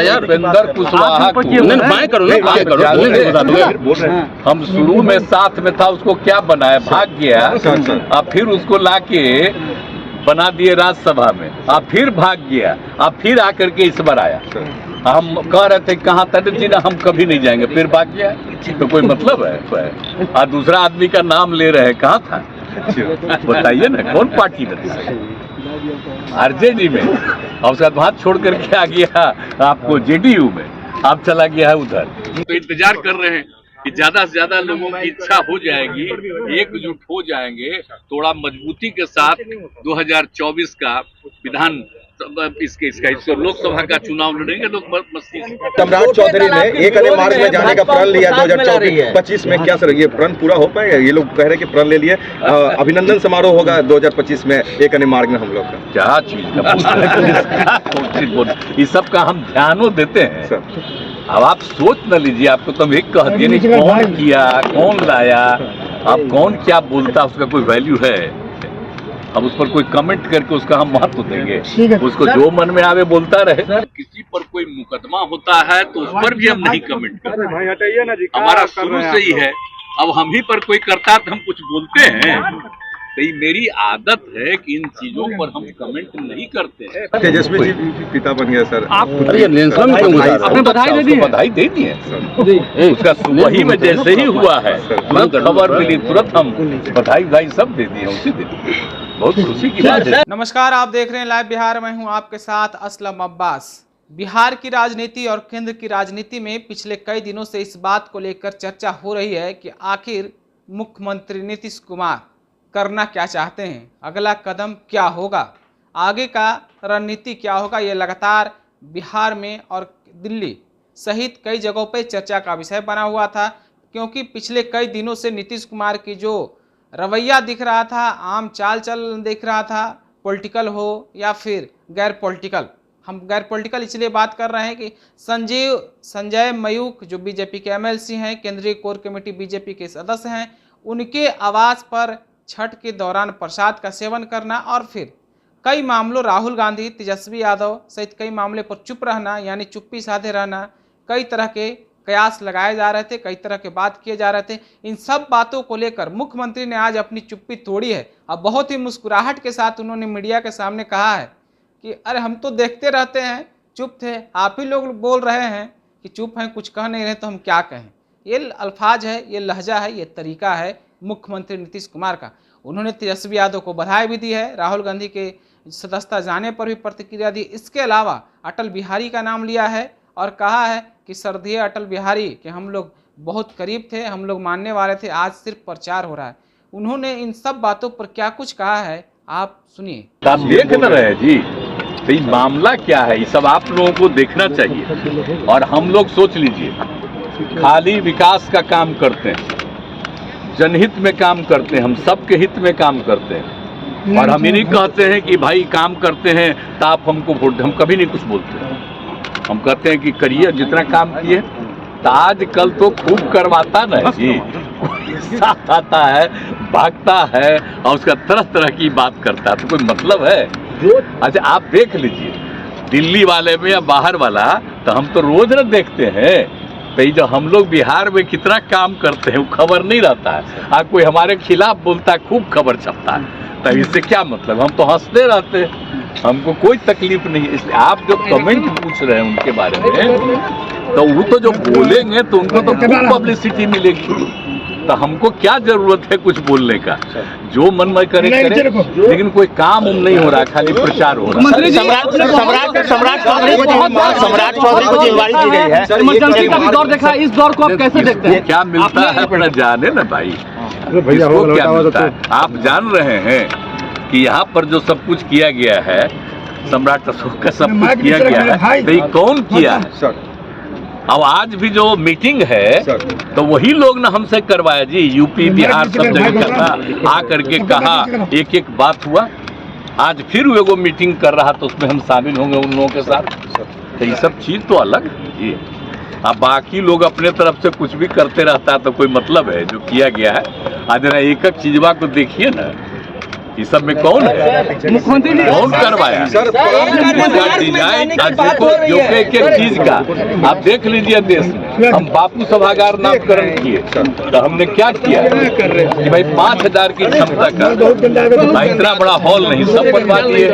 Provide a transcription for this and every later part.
है यार। उपेंद्र कुशवाहा को हम शुरू में साथ में था, उसको क्या बनाया, भाग गया। अब फिर उसको लाके बना दिए राज्यसभा में, अब फिर भाग गया, अब फिर आकर के इस बार आया। हम कह रहे थे कहाँ तक जी ना, हम कभी नहीं जाएंगे, फिर भाग गया। तो कोई मतलब है? और दूसरा आदमी का नाम ले रहे हैं, कहाँ था बताइए ना, कौन पार्टी में? आरजेडी में, और उसके बाद वहां छोड़ करके आ गया आपको जेडीयू में, आप चला गया है उधर। तो इंतजार कर रहे हैं कि ज्यादा से ज्यादा लोगों की इच्छा हो जाएगी, एकजुट हो जाएंगे, थोड़ा मजबूती के साथ 2024 का विधान इसका लोकसभा का चुनाव लड़ेंगे लोग मस्ती से। सम्राट चौधरी ने एक अन्य मार्ग में जाने का प्रण लिया 2024-25 में, क्या सर ये प्रण पूरा हो पाएगा? ये लोग कह रहे हैं कि प्रण ले लिए, अभिनंदन समारोह होगा 2025 में एक अन्य मार्ग में हम लोग का। क्या चीज का इस सब का हम ध्यानों देते हैं सर। अब आप सोच न लीजिए, आपको तो एक कह दिए नहीं, कौन किया, कौन लाया, अब कौन क्या बोलता, उसका कोई वैल्यू है? अब उस पर कोई कमेंट करके उसका हम महत्व देंगे? उसको जो मन में आवे बोलता रहे। किसी पर कोई मुकदमा होता है तो उस पर भी हम नहीं कमेंट करते, हमारा शुरू से ही है। अब हम ही पर कोई करता तो हम कुछ बोलते हैं, तो ये मेरी आदत है कि इन चीजों पर हम कमेंट नहीं करते हैं। तेजस्वी जी पिता बन गया सर, आप बधाई दे दी है उसका वही में जैसे ही हुआ है, तुरंत खबर मिली, तुरंत हम बधाई सब दे दिए, उसी दिन बहुत खुशी की बात है। नमस्कार, आप देख रहे हैं लाइव बिहार, मैं हूं आपके साथ असलम अब्बास। बिहार की राजनीति और केंद्र की राजनीति में पिछले कई दिनों से इस बात को लेकर चर्चा हो रही है कि आखिर मुख्यमंत्री नीतीश कुमार करना क्या चाहते हैं, अगला कदम क्या होगा, आगे का रणनीति क्या होगा। ये लगातार बिहार में और दिल्ली सहित कई जगहों पर चर्चा का विषय बना हुआ था, क्योंकि पिछले कई दिनों से नीतीश कुमार की जो रवैया दिख रहा था, आम चाल चल दिख रहा था, पॉलिटिकल हो या फिर गैर पॉलिटिकल। हम गैर पॉलिटिकल इसलिए बात कर रहे हैं कि संजय मयूख जो बीजेपी के एमएलसी हैं, केंद्रीय कोर कमेटी बीजेपी के सदस्य हैं, उनके आवास पर छठ के दौरान प्रसाद का सेवन करना, और फिर कई मामलों राहुल गांधी, तेजस्वी यादव सहित कई मामले पर चुप रहना, यानी चुप्पी साधे रहना, कई तरह के कयास लगाए जा रहे थे, कई तरह के बात किए जा रहे थे। इन सब बातों को लेकर मुख्यमंत्री ने आज अपनी चुप्पी तोड़ी है। अब बहुत ही मुस्कुराहट के साथ उन्होंने मीडिया के सामने कहा है कि अरे हम तो देखते रहते हैं, चुप थे, आप ही लोग बोल रहे हैं कि चुप हैं, कुछ कह नहीं रहे, तो हम क्या कहें। ये अल्फाज है, ये लहजा है, ये तरीका है मुख्यमंत्री नीतीश कुमार का। उन्होंने तेजस्वी यादव को बधाई भी दी है, राहुल गांधी के सदस्यता जाने पर भी प्रतिक्रिया दी। इसके अलावा अटल बिहारी का नाम लिया है और कहा है कि श्रद्धेय अटल बिहारी के हम लोग बहुत करीब थे, हम लोग मानने वाले थे, आज सिर्फ प्रचार हो रहा है। उन्होंने इन सब बातों पर क्या कुछ कहा है, आप सुनिए। आप देख न रहे जी, तो ये मामला क्या है, ये सब आप लोगों को देखना चाहिए। और हम लोग सोच लीजिए, खाली विकास का काम करते हैं, जनहित में काम करते हैं, हम सबके हित में काम करते हैं, और हम ये नहीं कहते हैं कि भाई काम करते हैं तो आप हमको वोट, हम कभी नहीं कुछ बोलते हैं। हम कहते हैं कि करिए जितना काम किए। तो आजकल तो खूब करवाता ना जी, साथ आता है, भागता है और उसका तरह तरह की बात करता है, तो कोई मतलब है? अच्छा आप देख लीजिए, दिल्ली वाले में या बाहर वाला, तो हम तो रोज न देखते हैं। तो ये जो हम लोग बिहार में कितना काम करते हैं वो खबर नहीं रहता है, कोई हमारे खिलाफ बोलता है खूब खबर छपता है। तो इससे क्या मतलब, हम तो हंसते रहते हैं, हमको कोई तकलीफ नहीं है। इसलिए आप जो कमेंट पूछ रहे हैं उनके बारे में, तो वो तो जो बोलेंगे तो उनको तो खूब पब्लिसिटी मिलेगी, तो हमको क्या जरूरत है कुछ बोलने का, जो मन में करे करे, लेकिन कोई काम नहीं हो रहा, खाली प्रचार हो रहा है। सम्राट चौधरी को जिम्मेदारी दी गई है, इमरजेंसी का भी दौर देखा, इस दौर को आप कैसे देखते हैं? क्या मिलता है अपना जाने ना भाई, इसको क्या मिलता है? आप जान रहे हैं कि यहाँ पर जो सब कुछ किया गया है, सम्राट अशोक का सब कुछ किया गया है, तो ये कौन किया है? अब आज भी जो मीटिंग है तो वही लोग ना हमसे करवाया जी, यूपी बिहार सब जगह का आ करके कहा, एक एक बात हुआ। आज फिर वो मीटिंग कर रहा तो उसमें हम शामिल होंगे उन लोगों के साथ। तो ये सब चीज तो अलग है जी। अब बाकी लोग अपने तरफ से कुछ भी करते रहता है तो कोई मतलब है? जो किया गया है आज जरा एक एक चीजवा को देखिए ना, ये सब में कौन है? मुख्यमंत्री जी कौन करवाया? सर, डिजाइन जो एक एक चीज का आप देख लीजिए देश में। हम बापू सभागार नामकरण किए तो हमने क्या किया कि भाई 5000 की क्षमता का इतना बड़ा हॉल नहीं, सब बनवा दिए।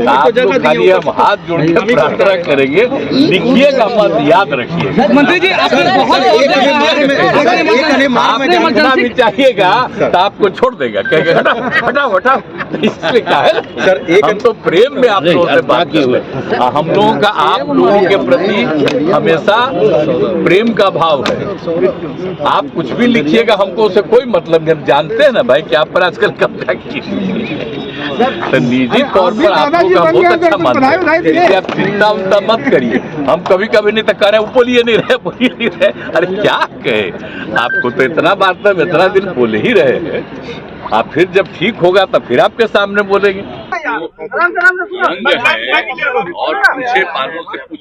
आप लोग खाली हम हाथ जोड़ के प्रार्थना करेंगे, लिखिएगा मत, याद रखिए। मुख्यमंत्री जी आपने जितना भी चाहिएगा तो आपको छोड़ देगा, कहेगा हटाओ हटाओ। इसलिए क्या है सर, हम तो प्रेम में आप लोगों से बात कर रहे हैं। हम लोगों का आप लोगों के प्रति हमेशा प्रेम का भाव है। आप कुछ भी लिखिएगा, हमको उससे कोई मतलब नहीं। हम जानते हैं ना भाई कि आप पर आजकल कब्जा की, तो निजी तौर पर आप लोगों का बहुत अच्छा मानते हैं। आप चिंता उनता मत करिए। हम कभी कभी नहीं तो कह रहे बोलिए नहीं रहे। अरे क्या कहे, आपको तो इतना बात में इतना दिन बोले ही रहे हैं। आप फिर जब ठीक होगा तो फिर आपके सामने बोलेंगे। यंग है और पीछे पालों से कुछ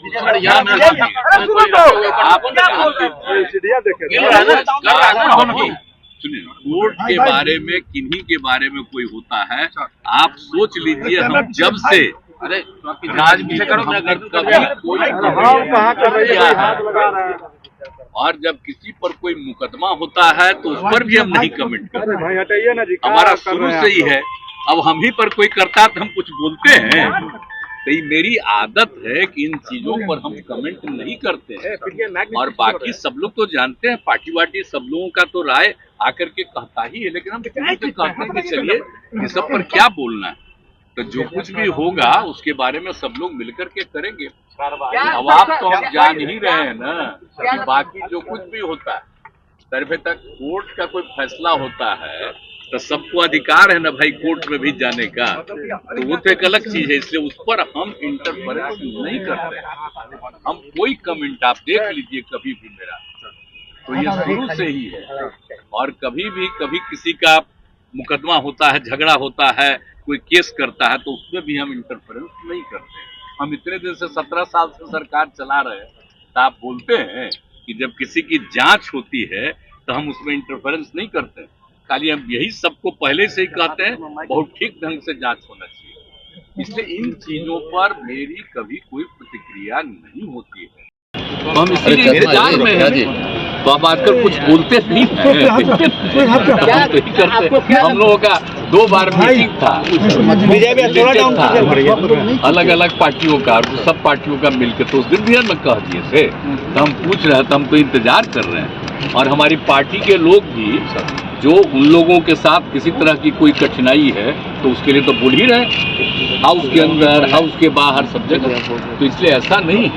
सुनिए, वोट के बारे में किन्हीं के बारे में कोई होता है, आप सोच लीजिए। हम जब से राज में और जब किसी पर कोई मुकदमा होता है तो उस पर भी हम नहीं कमेंट करते। हमारा शुरू से ही है। अब हम ही पर कोई करता है तो हम कुछ बोलते हैं। तो ये मेरी आदत है कि इन चीजों पर हम कमेंट नहीं करते हैं। और बाकी सब लोग तो जानते हैं, पार्टी वार्टी सब लोगों का तो राय आकर के कहता ही है, लेकिन हम कहते हैं कि चलिए इस सब पर क्या बोलना है। तो जो कुछ भी होगा उसके बारे में सब लोग मिलकर के करेंगे। अब आप तो हम जान ही रहे हैं ना कि बाकी जो कुछ भी होता है, तरफे तक कोर्ट का कोई फैसला होता है तो सबको अधिकार है ना भाई कोर्ट में भी जाने का। तो वो तो एक अलग चीज है, इसलिए उस पर हम इंटरफेरेंस नहीं करते। हम कोई कमेंट आप देख लीजिए कभी भी मेरा, तो ये शुरू से ही है। और कभी किसी का मुकदमा होता है, झगड़ा होता है, कोई केस करता है, तो उसमें भी हम इंटरफेरेंस नहीं करते। हम इतने दिन से 17 साल से सरकार चला रहे हैं, तो आप बोलते हैं कि जब किसी की जांच होती है तो हम उसमें इंटरफेरेंस नहीं करते। खाली हम यही सबको पहले से ही कहते हैं बहुत ठीक ढंग से जांच होना चाहिए। इसलिए इन चीजों पर मेरी कभी कोई प्रतिक्रिया नहीं होती है। तो हम इसीलिए इंतजार में हैं। तो आप आजकल कुछ बोलते नहीं हैं। हम लोगों का 2 बार मीटिंग था, अलग अलग पार्टियों का, सब पार्टियों का मिलकर, तो उस दिन भी हम कह दिए थे। तो हम पूछ रहे थे, हम तो इंतजार कर रहे हैं। और हमारी पार्टी के लोग भी जो उन लोगों के साथ किसी तरह की कोई कठिनाई है तो उसके लिए तो बोल ही रहे, हाउस के अंदर, हाउस के बाहर, सब जगह। तो इसलिए ऐसा नहीं है।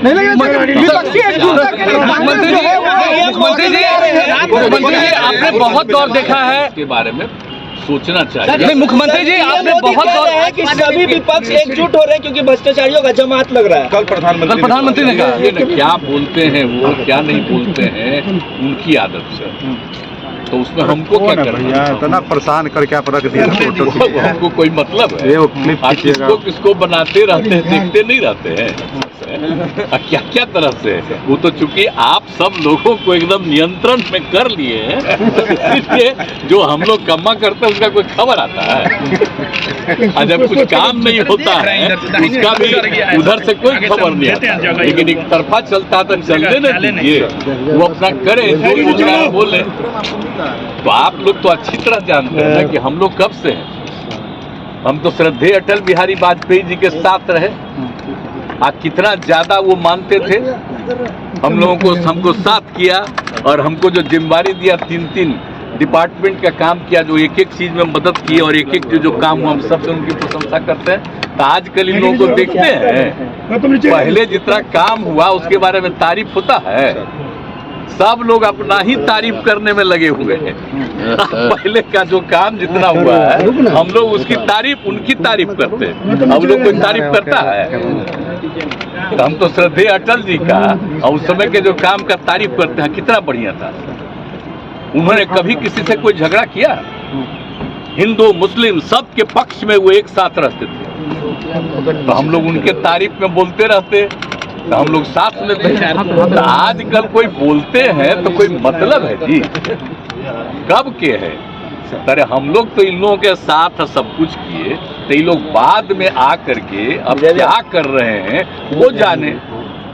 मुख्यमंत्री जी आपने बहुत दौर देखा है इसके बारे में सोचना चाहिए। नहीं, मुख्यमंत्री जी आपने बहुत दौर है कि सभी विपक्ष एकजुट हो रहे हैं क्योंकि भ्रष्टाचारियों का जमात लग रहा है। कल प्रधानमंत्री ने कहा ये क्या बोलते हैं वो, क्या नहीं बोलते हैं, उनकी आदत से। तो उसमें हमको क्या करना है? इतना परेशान करके आप रख दिया फोटो। हमको कोई मतलब है? आप किसको बनाते रहते हैं, देखते नहीं रहते हैं क्या क्या तरह से। वो तो चूंकि आप सब लोगों को एकदम नियंत्रण में कर लिए हैं, इसलिए जो हम लोग कमा करते हैं उसका कोई खबर आता है। और जब कुछ काम नहीं होता है उसका भी उधर से कोई खबर नहीं आता। लेकिन एक तरफा चलता तो चलने न दीजिए, वो अपना करे, जो बोलना बोले। तो आप लोग तो अच्छी तरह जानते हैं ना कि हम लोग कब से हैं। हम तो श्रद्धेय अटल बिहारी वाजपेयी जी के साथ रहे। कितना ज्यादा वो मानते थे हम लोगों को, हमको साथ किया और हमको जो जिम्मेदारी दिया, 3 डिपार्टमेंट का काम किया, जो एक एक चीज में मदद की और एक एक जो काम हुआ, हम सबसे उनकी प्रशंसा करते हैं। तो आजकल इन लोगों को देखते हैं, पहले जितना काम हुआ उसके बारे में तारीफ होता है, सब लोग अपना ही तारीफ करने में लगे हुए हैं। पहले का जो काम जितना हुआ है हम लोग उसकी तारीफ, उनकी तारीफ करते हैं। अब लोग कोई तारीफ करता है? हम तो श्रद्धेय अटल जी का और उस समय के जो काम का तारीफ करते हैं, कितना बढ़िया था। उन्होंने कभी किसी से कोई झगड़ा किया? हिंदू मुस्लिम सब के पक्ष में वो एक साथ रहते थे। तो हम लोग उनके तारीफ में बोलते रहते, तो हम लोग साथ में थे। तो आजकल कोई बोलते हैं तो कोई मतलब है जी? कब के है? अरे हम लोग तो इन लोगों के साथ सब कुछ किए, तो ये लोग बाद में आ करके अब क्या कर रहे हैं वो जाने,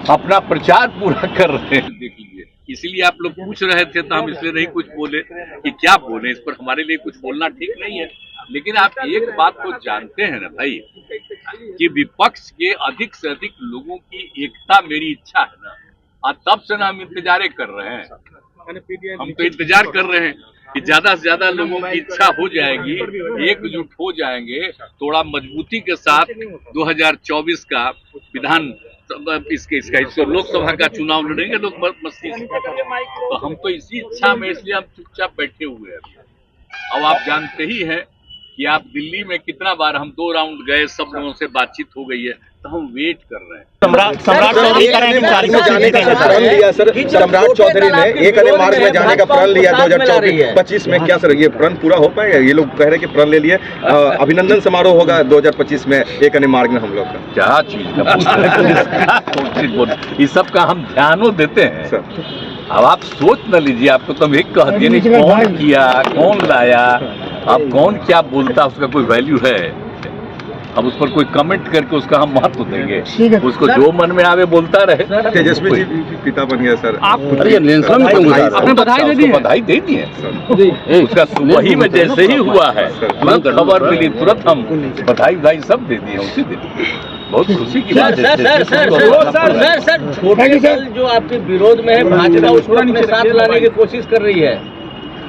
अपना प्रचार पूरा कर रहे हैं। देख लीजिए, इसलिए आप लोग पूछ रहे थे तो हम इसलिए नहीं कुछ बोले कि क्या बोले, इस पर हमारे लिए कुछ बोलना ठीक नहीं है। लेकिन आप एक बात तो जानते हैं ना भाई, कि विपक्ष के अधिक से अधिक लोगों की एकता मेरी इच्छा है ना, और तब से ना हम इंतजार कर रहे हैं। हम तो इंतजार कर रहे हैं कि ज्यादा से ज्यादा लोगों की इच्छा हो जाएगी, एकजुट हो जाएंगे, थोड़ा मजबूती के साथ 2024 का विधान इसका लोकसभा का चुनाव लड़ेंगे लोग मस्ती से। तो हम तो इसी इच्छा में, इसलिए हम चुपचाप बैठे हुए हैं। अब आप जानते ही हैं कि आप दिल्ली में कितना बार हम 2 राउंड गए, सब लोगों से बातचीत हो गई है, तो हम वेट कर रहे हैं। सम्राट चौधरी कह रहे हैं कि 40 में जाने का प्रण लिया सर, सम्राट चौधरी ने 1 अन्य मार्च में जाने का प्रण लिया 2024-25 में, क्या सर ये प्रण पूरा हो पाएगा? ये लोग कह रहे हैं कि प्रण ले लिए, अभिनंदन समारोह होगा 2025 में 1 अन्य मार्ग में हम लोग का। क्या चीज का इस सब का हम ध्यानों देते हैं सर। अब आप सोच न लीजिए, आपको तो एक कह दिए नहीं, कौन किया, कौन लाया, अब कौन क्या बोलता, उसका कोई वैल्यू है? अब उस पर कोई कमेंट करके उसका हम महत्व देंगे? उसको जो मन में आवे बोलता रहे। तेजस्वी जी पिता बन गया सर, आपने बधाई दे दी है उसका वही में जैसे ही हुआ है, तुरंत खबर मिली, तुरंत हम बधाई सब दे दिए उसी दिन। बहुत खुशी की बात है। सर छोटे दल जो आपके विरोध में है, भाजपा उसको अपने साथ लाने की कोशिश कर रही है।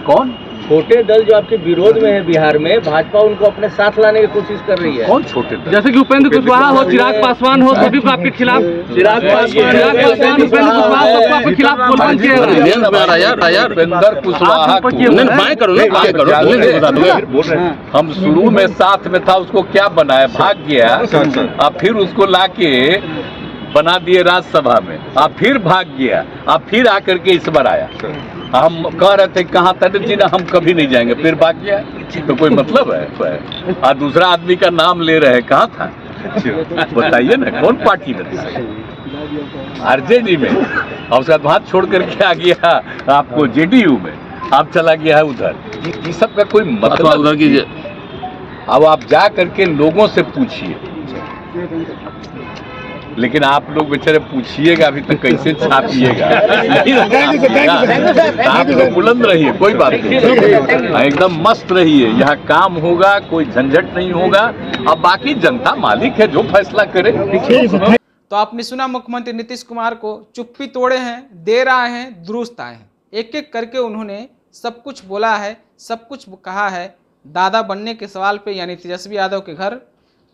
कौन छोटे दल जो आपके विरोध में है बिहार में, भाजपा उनको अपने साथ लाने की कोशिश कर रही है? कौन छोटे दल? जैसे कि उपेंद्र कुशवाहा हो, चिराग पासवान हो, सभी को आपके खिलाफ, चिराग पासवान, उपेंद्र कुशवाहा सबको आपके खिलाफ बोलबम किया। उपेंद्र कुशवाहा हम शुरू में साथ में था, उसको क्या बनाया, भाग गया, अब फिर उसको लाके बना दिए राज्यसभा में, अब फिर भाग गया, अब फिर आकर के इस बार आया। हम कह रहे थे कहाँ तक जी ना, हम कभी नहीं जाएंगे, फिर भाग गया, तो कोई मतलब है? और दूसरा आदमी का नाम ले रहे हैं, कहाँ था बताइए ना, कौन पार्टी में था? आरजेडी में, और उसके बाद हाथ छोड़ करके आ गया आपको जेडीयू में, आप चला गया है उधर। ये सब का कोई मतलब उधर कीजिए। अब आप जा करके लोगों से पूछिए, लेकिन आप लोग बेचारे पूछिएगा अभी तक कैसे छापिएगा? आप लोग बुलंद रहिए, कोई बात नहीं, एकदम मस्त रहिए, यहाँ काम होगा, कोई झंझट नहीं होगा। अब बाकी जनता मालिक है, जो फैसला करे। तो आपने सुना, मुख्यमंत्री नीतीश कुमार को चुप्पी तोड़े हैं, देर आए हैं, दुरुस्त आए हैं। एक एक करके उन्होंने सब कुछ बोला है, सब कुछ कहा है। दादा बनने के सवाल पे, यानी तेजस्वी यादव के घर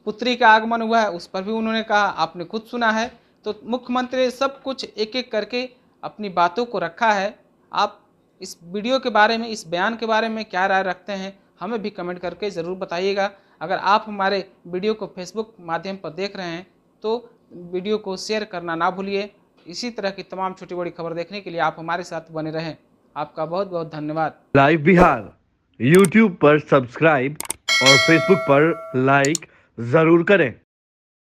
पुत्री का आगमन हुआ है, उस पर भी उन्होंने कहा, आपने खुद सुना है। तो मुख्यमंत्री ने सब कुछ एक एक करके अपनी बातों को रखा है। आप इस वीडियो के बारे में, इस बयान के बारे में क्या राय रखते हैं, हमें भी कमेंट करके ज़रूर बताइएगा। अगर आप हमारे वीडियो को फेसबुक माध्यम पर देख रहे हैं तो वीडियो को शेयर करना ना भूलिए। इसी तरह की तमाम छोटी बड़ी खबर देखने के लिए आप हमारे साथ बने रहें। आपका बहुत बहुत धन्यवाद। लाइव बिहार यूट्यूब पर सब्सक्राइब और फेसबुक पर लाइक जरूर करें।